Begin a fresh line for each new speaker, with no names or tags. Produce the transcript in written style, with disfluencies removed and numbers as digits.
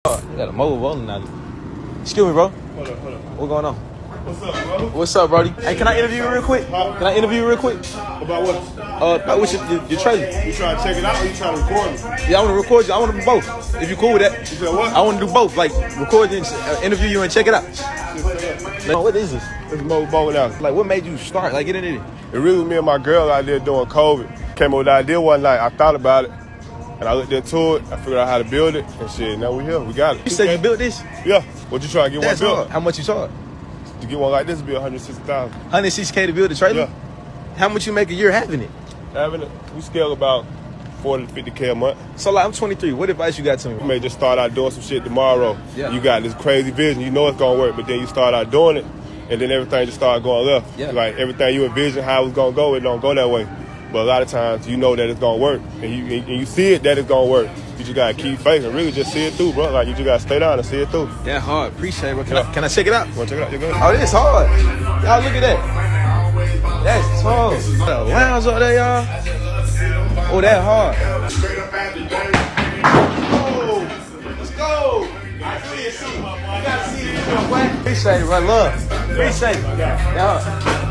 You got a mobile rolling now. Excuse me, bro.
Hold up.
What's going on?
What's up, bro?
What's up, Brody? Hey, can I interview you real quick? Can I interview you real quick?
About what?
What's your trailer?
You trying to check it out or you trying to record me?
Yeah, I want to record you. I want to do both. If you cool with that.
You said what?
I want to do both. Like, record you and interview you and check it out. What is this?
It's Mobile Bowling Alley.
Like, what made you start? Like, get into it.
It really was me and my girl out there doing COVID. Came up with the idea one night. I thought about it. And I looked into it. I figured out how to build it. And shit, now we here. We got it.
You said you built this?
Yeah. What you trying to get
That's
one built?
hard. How much you charge?
To get one like this would be $160,000.
$160K to build a trailer?
Yeah.
How much you make a year having it?
Having it, we scale about 40 to 50K a month.
So, like, I'm 23. What advice you got to
You
me?
may just start out doing some shit tomorrow.
Yeah.
You got this crazy vision. You know it's going to work, but then you start out doing it, and then everything just started going left.
Yeah.
Like, everything you envision how it's going to go, it don't go that way. But a lot of times, you know that it's going to work, and you see it that it's going to work. You just got to keep faith and really just see it through, bro. Like, you just got to stay down and see it through.
That hard. Appreciate it, bro.
Yeah.
Can I check it out?
You want to check it out? You're good?
Oh, this hard. Y'all, look at that. That's hard. The lounge up there, y'all. Oh, that hard. Oh, let's go. I see it. You got to see it. Appreciate it, bro. Love. Appreciate it. Yeah.